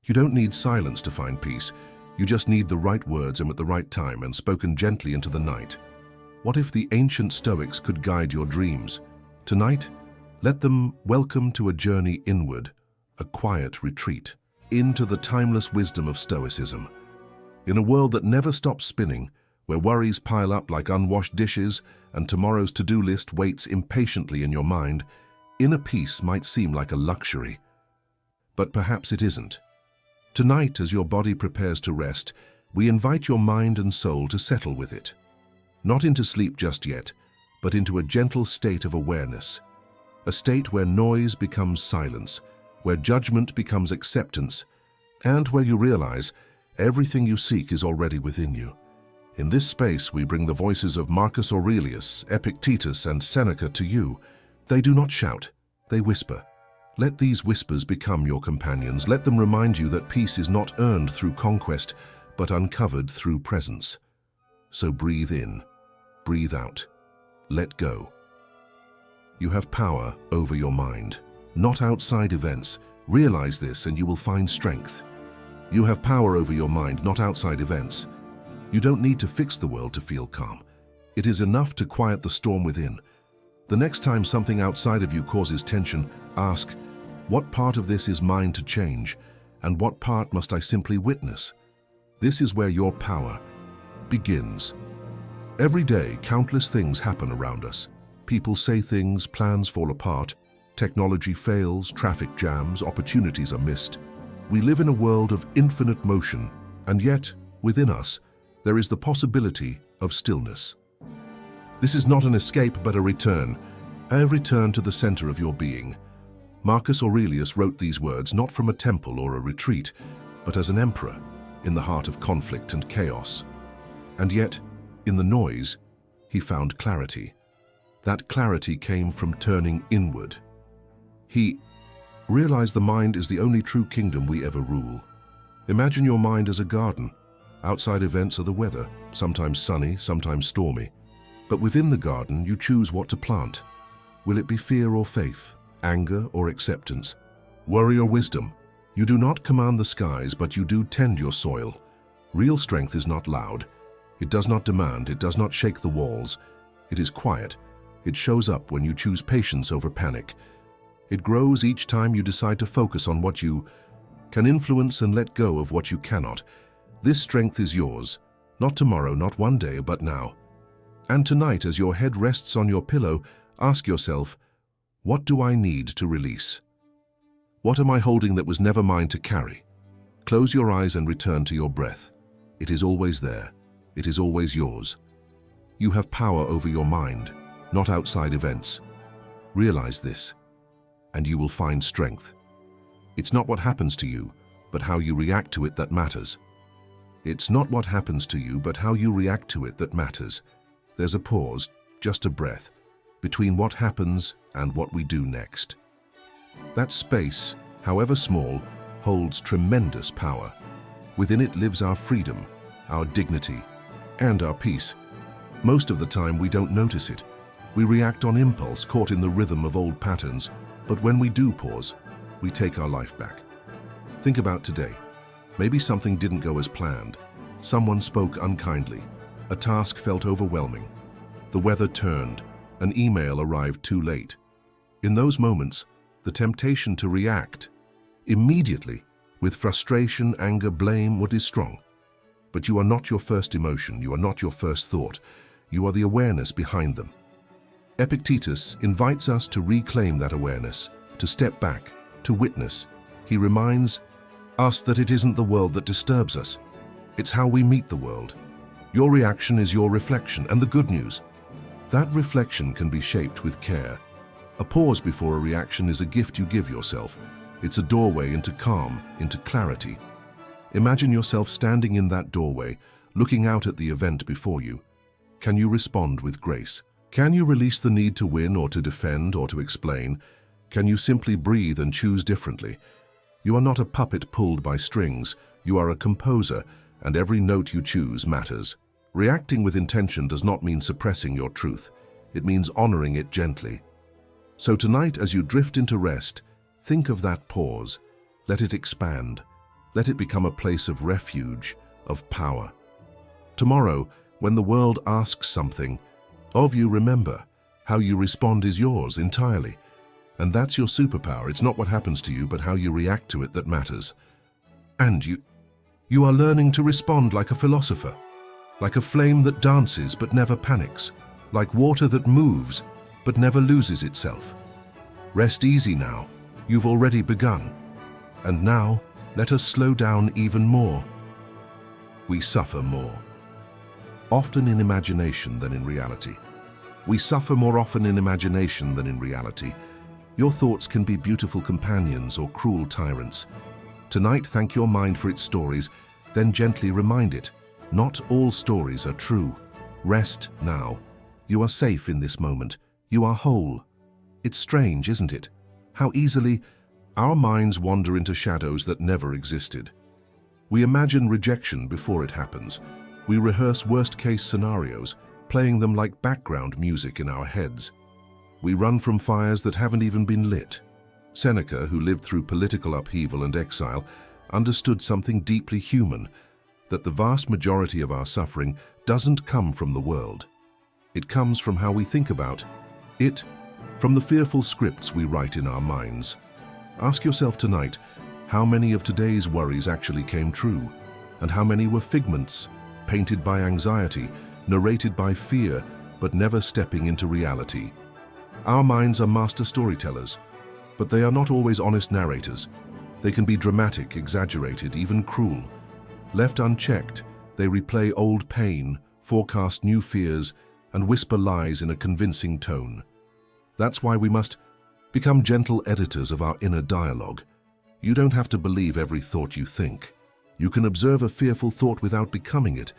You don't need silence to find peace. You just need the right words and at the right time and spoken gently into the night. What if the ancient Stoics could guide your dreams? Tonight, let them welcome to a journey inward, a quiet retreat, into the timeless wisdom of Stoicism. In a world that never stops spinning, where worries pile up like unwashed dishes and tomorrow's to-do list waits impatiently in your mind, inner peace might seem like a luxury. But perhaps it isn't. Tonight, as your body prepares to rest, we invite your mind and soul to settle with it. Not into sleep just yet, but into a gentle state of awareness. A state where noise becomes silence, where judgment becomes acceptance, and where you realize everything you seek is already within you. In this space, we bring the voices of Marcus Aurelius, Epictetus, and Seneca to you. They do not shout, they whisper. Let these whispers become your companions. Let them remind you that peace is not earned through conquest, but uncovered through presence. So breathe in, breathe out, let go. You have power over your mind, not outside events. Realize this and you will find strength. You have power over your mind, not outside events. You don't need to fix the world to feel calm. It is enough to quiet the storm within. The next time something outside of you causes tension, ask, what part of this is mine to change, and what part must I simply witness? This is where your power begins. Every day, countless things happen around us. People say things, plans fall apart, technology fails, traffic jams, opportunities are missed. We live in a world of infinite motion, and yet, within us, there is the possibility of stillness. This is not an escape, but a return to the center of your being. Marcus Aurelius wrote these words not from a temple or a retreat, but as an emperor in the heart of conflict and chaos. And yet, in the noise, he found clarity. That clarity came from turning inward. He realized the mind is the only true kingdom we ever rule. Imagine your mind as a garden. Outside events are the weather, sometimes sunny, sometimes stormy. But within the garden, you choose what to plant. Will it be fear or faith, anger or acceptance, worry or wisdom? You do not command the skies, but you do tend your soil. Real strength is not loud. It does not demand, it does not shake the walls. It is quiet. It shows up when you choose patience over panic. It grows each time you decide to focus on what you can influence and let go of what you cannot. This strength is yours, not tomorrow, not one day, but now. And tonight, as your head rests on your pillow, ask yourself, what do I need to release? What am I holding that was never mine to carry? Close your eyes and return to your breath. It is always there. It is always yours. You have power over your mind, not outside events. Realize this, and you will find strength. It's not what happens to you, but how you react to it that matters. It's not what happens to you, but how you react to it that matters. There's a pause, just a breath, between what happens and what we do next. That space, however small, holds tremendous power. Within it lives our freedom, our dignity, and our peace. Most of the time we don't notice it. We react on impulse, caught in the rhythm of old patterns. But when we do pause, we take our life back. Think about today. Maybe something didn't go as planned. Someone spoke unkindly. A task felt overwhelming. The weather turned. An email arrived too late. In those moments, the temptation to react immediately with frustration, anger, blame, what is strong. But you are not your first emotion. You are not your first thought. You are the awareness behind them. Epictetus invites us to reclaim that awareness, to step back, to witness. He reminds us that it isn't the world that disturbs us. It's how we meet the world. Your reaction is your reflection, and the good news, that reflection can be shaped with care. A pause before a reaction is a gift you give yourself. It's a doorway into calm, into clarity. Imagine yourself standing in that doorway, looking out at the event before you. Can you respond with grace? Can you release the need to win or to defend or to explain? Can you simply breathe and choose differently? You are not a puppet pulled by strings. You are a composer, and every note you choose matters. Reacting with intention does not mean suppressing your truth. It means honoring it gently. So tonight, as you drift into rest, think of that pause. Let it expand. let it become a place of refuge, of power. Tomorrow, when the world asks something of you, remember, how you respond is yours entirely. And that's your superpower. It's not what happens to you, but how you react to it that matters. And you are learning to respond like a philosopher, like a flame that dances but never panics, like water that moves but never loses itself. Rest easy now. You've already begun. And now, let us slow down even more. We suffer more, often in imagination than in reality. We suffer more often in imagination than in reality. Your thoughts can be beautiful companions or cruel tyrants. Tonight, thank your mind for its stories, then gently remind it, not all stories are true. Rest now. You are safe in this moment. You are whole. It's strange, isn't it? How easily our minds wander into shadows that never existed. We imagine rejection before it happens. We rehearse worst-case scenarios, playing them like background music in our heads. We run from fires that haven't even been lit. Seneca, who lived through political upheaval and exile, understood something deeply human, that the vast majority of our suffering doesn't come from the world. It comes from how we think about it, from the fearful scripts we write in our minds. Ask yourself tonight, how many of today's worries actually came true, and how many were figments, painted by anxiety, narrated by fear, but never stepping into reality. Our minds are master storytellers, but they are not always honest narrators. They can be dramatic, exaggerated, even cruel. Left unchecked, they replay old pain, forecast new fears, and whisper lies in a convincing tone. That's why we must become gentle editors of our inner dialogue. You don't have to believe every thought you think. You can observe a fearful thought without becoming it.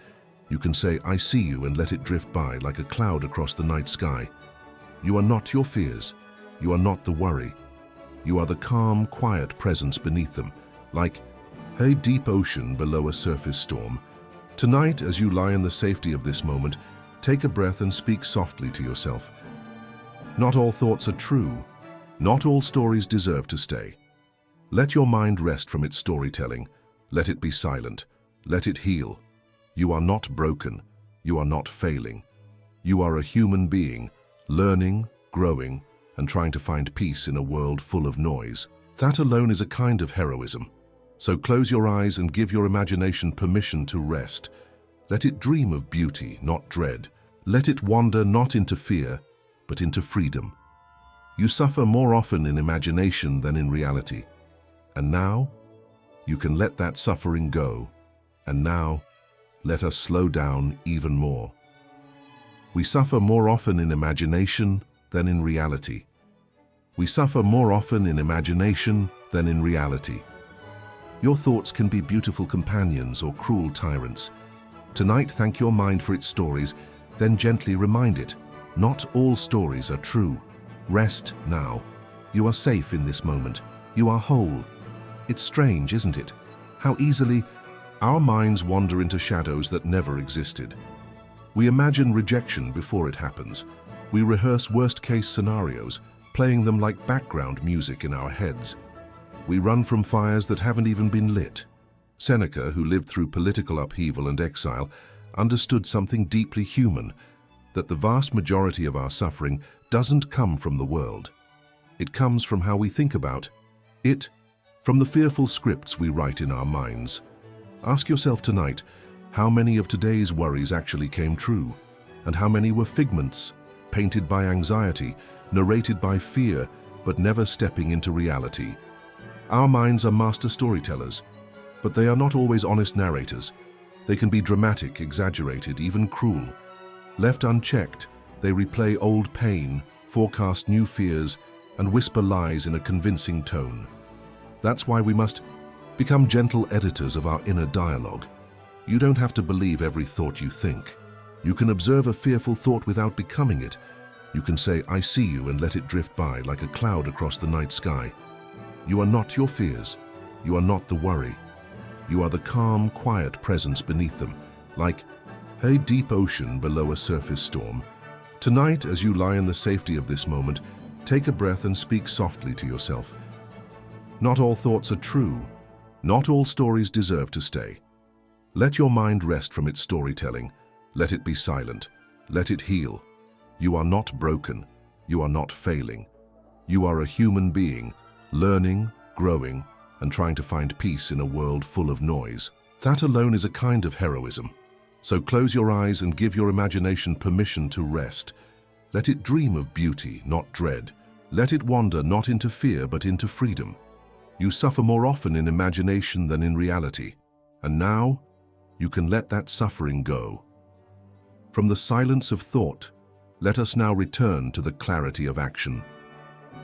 You can say, "I see you," and let it drift by like a cloud across the night sky. You are not your fears. You are not the worry. You are the calm, quiet presence beneath them, like a deep ocean below a surface storm. Tonight, as you lie in the safety of this moment, take a breath and speak softly to yourself. Not all thoughts are true. Not all stories deserve to stay. Let your mind rest from its storytelling. Let it be silent. Let it heal. You are not broken. You are not failing. You are a human being, learning, growing, and trying to find peace in a world full of noise. That alone is a kind of heroism. So close your eyes and give your imagination permission to rest. Let it dream of beauty, not dread. Let it wander not into fear, but into freedom. You suffer more often in imagination than in reality. And now, you can let that suffering go. And now, let us slow down even more. We suffer more often in imagination than in reality. We suffer more often in imagination than in reality. Your thoughts can be beautiful companions or cruel tyrants. Tonight, thank your mind for its stories, then gently remind it, not all stories are true. Rest now. You are safe in this moment. You are whole. It's strange, isn't it? How easily our minds wander into shadows that never existed. We imagine rejection before it happens. We rehearse worst-case scenarios, playing them like background music in our heads. We run from fires that haven't even been lit. Seneca, who lived through political upheaval and exile, understood something deeply human, that the vast majority of our suffering doesn't come from the world. It comes from how we think about it, from the fearful scripts we write in our minds. Ask yourself tonight, how many of today's worries actually came true, and how many were figments, painted by anxiety, narrated by fear, but never stepping into reality. Our minds are master storytellers, but they are not always honest narrators. They can be dramatic, exaggerated, even cruel. Left unchecked, they replay old pain, forecast new fears, and whisper lies in a convincing tone. That's why we must become gentle editors of our inner dialogue. You don't have to believe every thought you think. You can observe a fearful thought without becoming it. You can say, "I see you," and let it drift by like a cloud across the night sky. You are not your fears. You are not the worry. You are the calm, quiet presence beneath them, like a deep ocean below a surface storm. Tonight, as you lie in the safety of this moment, take a breath and speak softly to yourself. Not all thoughts are true. Not all stories deserve to stay. Let your mind rest from its storytelling. Let it be silent. Let it heal. You are not broken. You are not failing. You are a human being, learning, growing, and trying to find peace in a world full of noise. That alone is a kind of heroism. So close your eyes and give your imagination permission to rest. Let it dream of beauty, not dread. Let it wander not into fear, but into freedom. You suffer more often in imagination than in reality. And now, you can let that suffering go. From the silence of thought, let us now return to the clarity of action,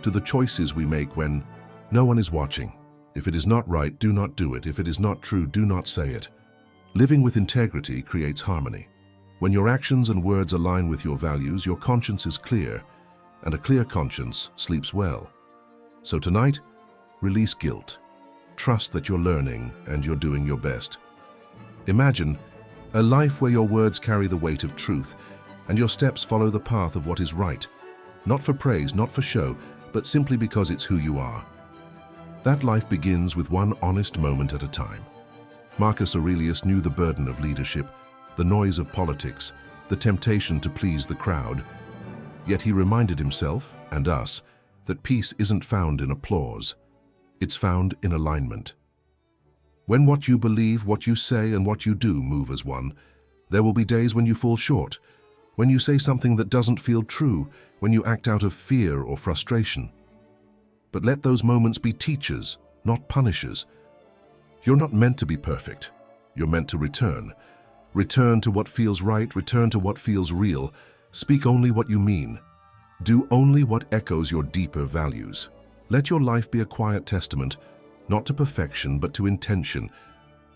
to the choices we make when no one is watching. If it is not right, do not do it. If it is not true, do not say it. Living with integrity creates harmony. When your actions and words align with your values, your conscience is clear, and a clear conscience sleeps well. So tonight, release guilt. Trust that you're learning and you're doing your best. Imagine a life where your words carry the weight of truth and your steps follow the path of what is right, not for praise, not for show, but simply because it's who you are. That life begins with one honest moment at a time. Marcus Aurelius knew the burden of leadership, the noise of politics, the temptation to please the crowd. Yet he reminded himself, and us, that peace isn't found in applause. It's found in alignment. When what you believe, what you say, and what you do move as one, there will be days when you fall short, when you say something that doesn't feel true, when you act out of fear or frustration. But let those moments be teachers, not punishers. You're not meant to be perfect. You're meant to return. Return to what feels right, return to what feels real. Speak only what you mean. Do only what echoes your deeper values. Let your life be a quiet testament, not to perfection, but to intention.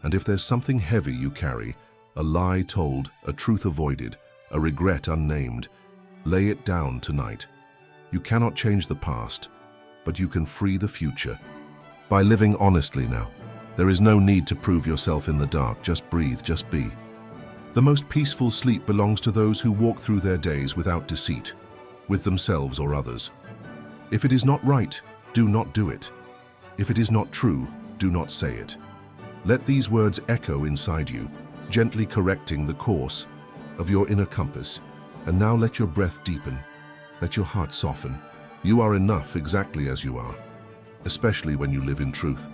And if there's something heavy you carry, a lie told, a truth avoided, a regret unnamed, lay it down tonight. You cannot change the past, but you can free the future. By living honestly now, there is no need to prove yourself in the dark. Just breathe, just be. The most peaceful sleep belongs to those who walk through their days without deceit, with themselves or others. If it is not right, do not do it. If it is not true, do not say it. Let these words echo inside you, gently correcting the course of your inner compass. And now let your breath deepen. Let your heart soften. You are enough exactly as you are, especially when you live in truth.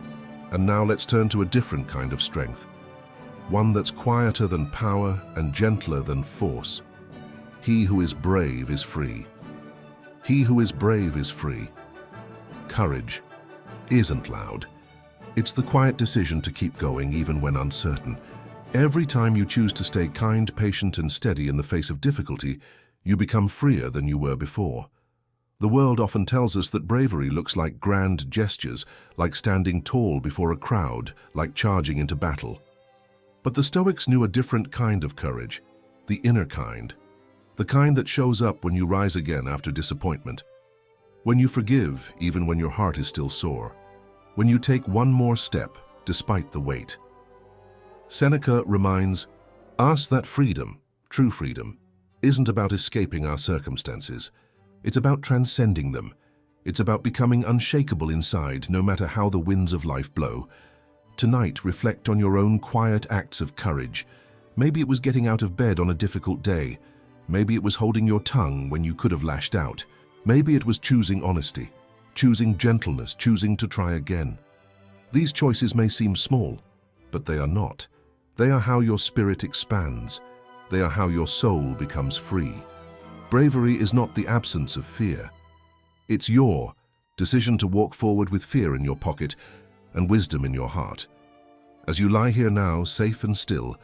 And now let's turn to a different kind of strength. One that's quieter than power and gentler than force. He who is brave is free. He who is brave is free. Courage isn't loud. It's the quiet decision to keep going even when uncertain. Every time you choose to stay kind, patient, and steady in the face of difficulty, you become freer than you were before. The world often tells us that bravery looks like grand gestures, like standing tall before a crowd, like charging into battle. But the Stoics knew a different kind of courage, the inner kind, the kind that shows up when you rise again after disappointment, when you forgive even when your heart is still sore, when you take one more step despite the weight. Seneca reminds us that freedom, true freedom, isn't about escaping our circumstances. It's about transcending them. It's about becoming unshakable inside, no matter how the winds of life blow. Tonight, reflect on your own quiet acts of courage. Maybe it was getting out of bed on a difficult day. Maybe it was holding your tongue when you could have lashed out. Maybe it was choosing honesty, choosing gentleness, choosing to try again. These choices may seem small, but they are not. They are how your spirit expands. They are how your soul becomes free. Bravery is not the absence of fear. It's your decision to walk forward with fear in your pocket and wisdom in your heart. As you lie here now, safe and still,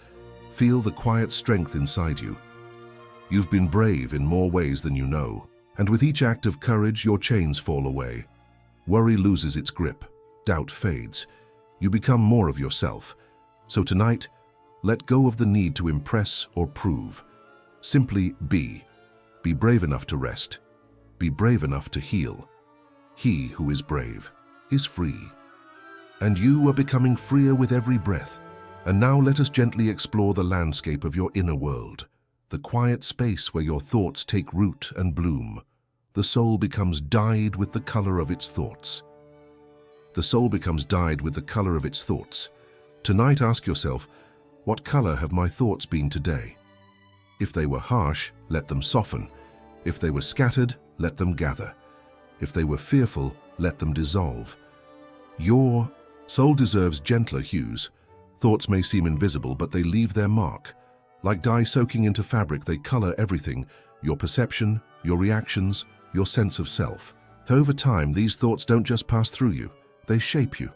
feel the quiet strength inside you. You've been brave in more ways than you know, and with each act of courage, your chains fall away. Worry loses its grip, doubt fades. You become more of yourself. So tonight, let go of the need to impress or prove. Simply be. Be brave enough to rest. Be brave enough to heal. He who is brave is free. And you are becoming freer with every breath. And now let us gently explore the landscape of your inner world, the quiet space where your thoughts take root and bloom. The soul becomes dyed with the color of its thoughts. the soul becomes dyed with the color of its thoughts. Tonight ask yourself, what color have my thoughts been today? If they were harsh, let them soften. If they were scattered, let them gather. If they were fearful, let them dissolve. Your soul deserves gentler hues. Thoughts may seem invisible, but they leave their mark. Like dye soaking into fabric, they color everything, your perception, your reactions, your sense of self. Over time, these thoughts don't just pass through you, they shape you.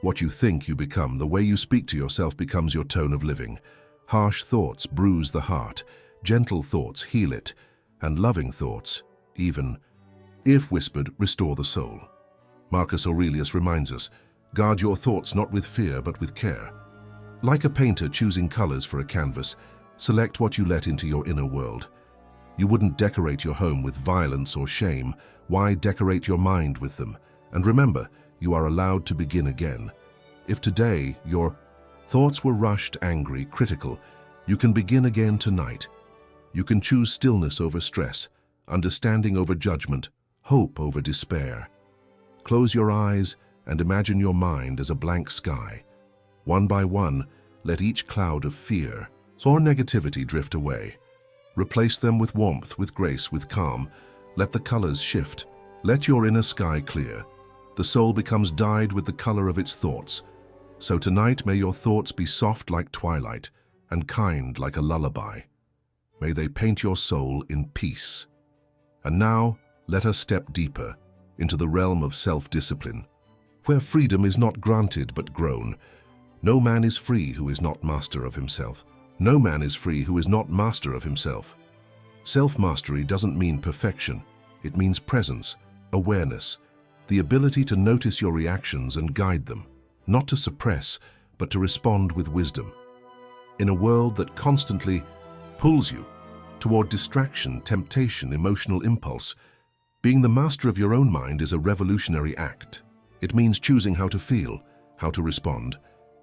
What you think, you become. The way you speak to yourself becomes your tone of living. Harsh thoughts bruise the heart, gentle thoughts heal it, and loving thoughts, even if whispered, restore the soul. Marcus Aurelius reminds us, guard your thoughts not with fear but with care. Like a painter choosing colors for a canvas, select what you let into your inner world. You wouldn't decorate your home with violence or shame. Why decorate your mind with them? And remember, you are allowed to begin again. If today your thoughts were rushed, angry, critical, you can begin again tonight. You can choose stillness over stress, understanding over judgment, hope over despair. Close your eyes and imagine your mind as a blank sky. One by one, let each cloud of fear or negativity drift away. Replace them with warmth, with grace, with calm. Let the colors shift. Let your inner sky clear. The soul becomes dyed with the color of its thoughts. So tonight may your thoughts be soft like twilight and kind like a lullaby. May they paint your soul in peace. And now, let us step deeper into the realm of self-discipline, where freedom is not granted but grown. No man is free who is not master of himself. No man is free who is not master of himself. Self-mastery doesn't mean perfection. It means presence, awareness, the ability to notice your reactions and guide them, not to suppress, but to respond with wisdom. In a world that constantly pulls you toward distraction, temptation, emotional impulse, being the master of your own mind is a revolutionary act. It means choosing how to feel, how to respond,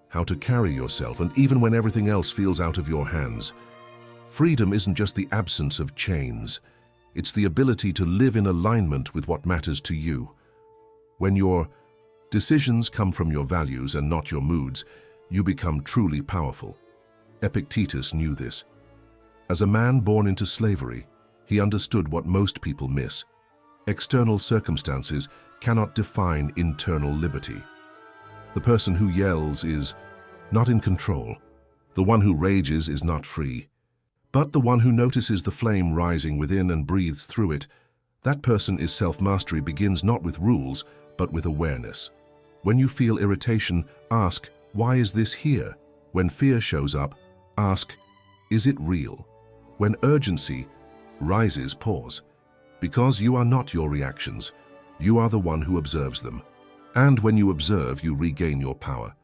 how to carry yourself, and even when everything else feels out of your hands. Freedom isn't just the absence of chains. It's the ability to live in alignment with what matters to you. When your decisions come from your values and not your moods, you become truly powerful. Epictetus knew this. As a man born into slavery, he understood what most people miss. External circumstances cannot define internal liberty. The person who yells is not in control. The one who rages is not free. But the one who notices the flame rising within and breathes through it, that person is self-mastery begins not with rules, but with awareness. When you feel irritation, ask, why is this here? When fear shows up, ask, is it real? When urgency rises, pause. Because you are not your reactions, you are the one who observes them. And when you observe, you regain your power.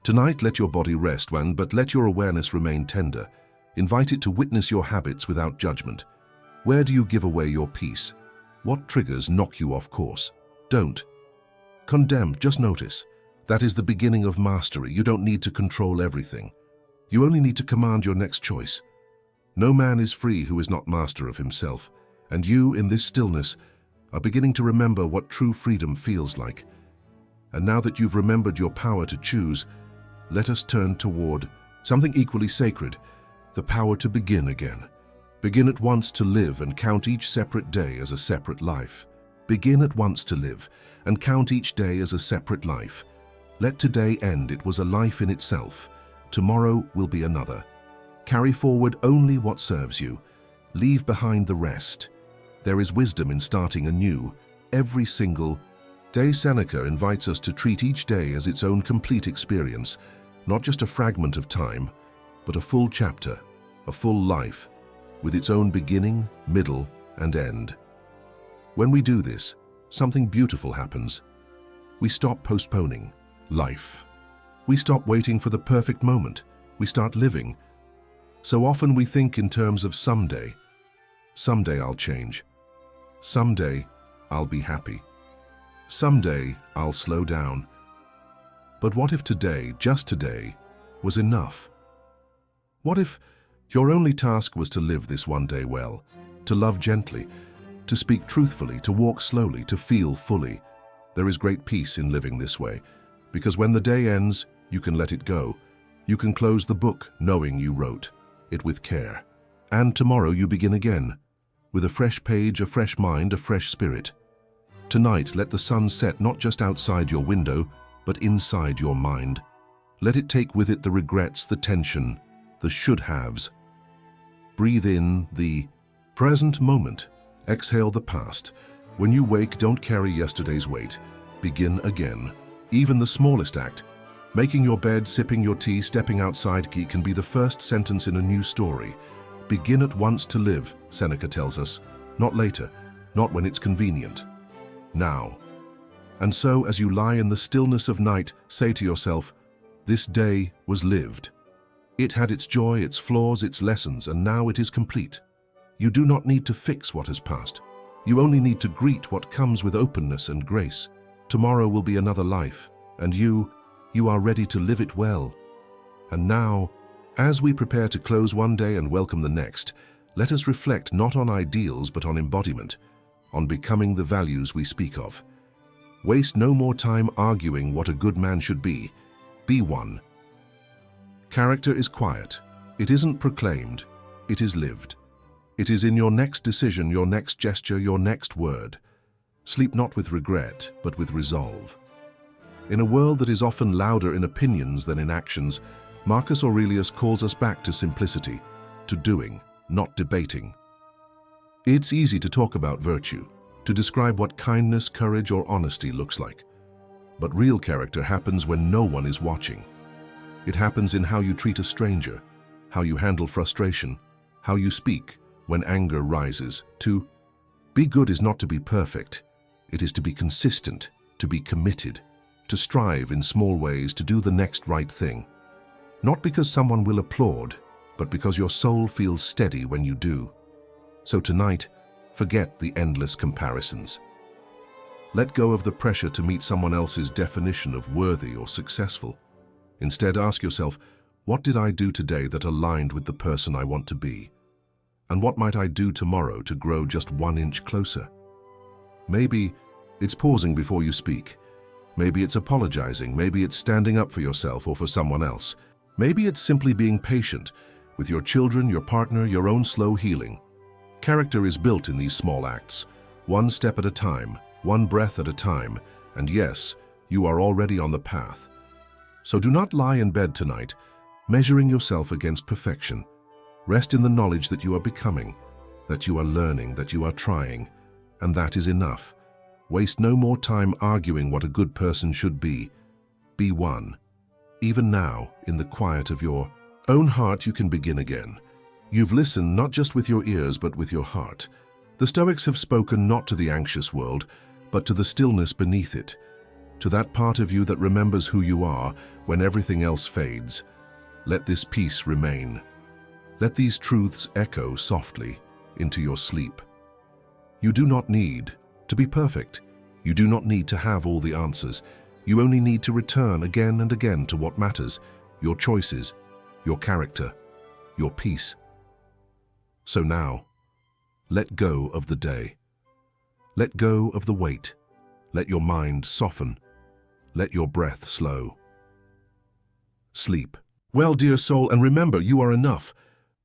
Tonight, let your body rest, but let your awareness remain tender. Invite it to witness your habits without judgment. Where do you give away your peace? What triggers knock you off course? Don't condemn, just notice. That is the beginning of mastery. You don't need to control everything. You only need to command your next choice. No man is free who is not master of himself, and you, in this stillness, are beginning to remember what true freedom feels like. And now that you've remembered your power to choose, let us turn toward something equally sacred, the power to begin again. Begin at once to live and count each separate day as a separate life. Begin at once to live and count each day as a separate life. Let today end. It was a life in itself. Tomorrow will be another. Carry forward only what serves you. Leave behind the rest. There is wisdom in starting anew, every single day. Seneca invites us to treat each day as its own complete experience, not just a fragment of time, but a full chapter, a full life, with its own beginning, middle, and end. When we do this, something beautiful happens. We stop postponing life. We stop waiting for the perfect moment. We start living. So often we think in terms of someday. Someday I'll change. Someday I'll be happy. Someday I'll slow down. But what if today, just today, was enough? What if your only task was to live this one day well, to love gently, to speak truthfully, to walk slowly, to feel fully? There is great peace in living this way, because when the day ends, you can let it go. You can close the book knowing you wrote it with care. And tomorrow you begin again, with a fresh page, a fresh mind, a fresh spirit. Tonight, let the sun set not just outside your window, but inside your mind. Let it take with it the regrets, the tension, the should-haves. Breathe in the present moment. Exhale the past. When you wake, don't carry yesterday's weight. Begin again. Even the smallest act, making your bed, sipping your tea, stepping outside, can be the first sentence in a new story. Begin at once to live, Seneca tells us. Not later, not when it's convenient. Now. And so, as you lie in the stillness of night, say to yourself, this day was lived. It had its joy, its flaws, its lessons, and now it is complete. You do not need to fix what has passed. You only need to greet what comes with openness and grace. Tomorrow will be another life, and you are ready to live it well. And now, as we prepare to close one day and welcome the next, let us reflect not on ideals but on embodiment, on becoming the values we speak of. Waste no more time arguing what a good man should be. Be one. Character is quiet. It isn't proclaimed. It is lived. It is in your next decision, your next gesture, your next word. Sleep not with regret, but with resolve. In a world that is often louder in opinions than in actions, Marcus Aurelius calls us back to simplicity, to doing, not debating. It's easy to talk about virtue, to describe what kindness, courage, or honesty looks like. But real character happens when no one is watching. It happens in how you treat a stranger, how you handle frustration, how you speak when anger rises. To be good is not to be perfect. It is to be consistent, to be committed, to strive in small ways to do the next right thing. Not because someone will applaud, but because your soul feels steady when you do. So tonight, forget the endless comparisons. Let go of the pressure to meet someone else's definition of worthy or successful. Instead, ask yourself, what did I do today that aligned with the person I want to be? And what might I do tomorrow to grow just 1 inch closer? Maybe it's pausing before you speak. Maybe it's apologizing. Maybe it's standing up for yourself or for someone else. Maybe it's simply being patient with your children, your partner, your own slow healing. Character is built in these small acts, one step at a time, one breath at a time, and yes, you are already on the path. So do not lie in bed tonight, measuring yourself against perfection. Rest in the knowledge that you are becoming, that you are learning, that you are trying, and that is enough. Waste no more time arguing what a good person should be. Be one. Even now, in the quiet of your own heart, you can begin again. You've listened not just with your ears, but with your heart. The Stoics have spoken not to the anxious world, but to the stillness beneath it, to that part of you that remembers who you are when everything else fades. Let this peace remain. Let these truths echo softly into your sleep. You do not need to be perfect. You do not need to have all the answers. You only need to return again and again to what matters, your choices, your character, your peace. So now, let go of the day. Let go of the weight. Let your mind soften. Let your breath slow. Sleep well, dear soul, and remember, you are enough.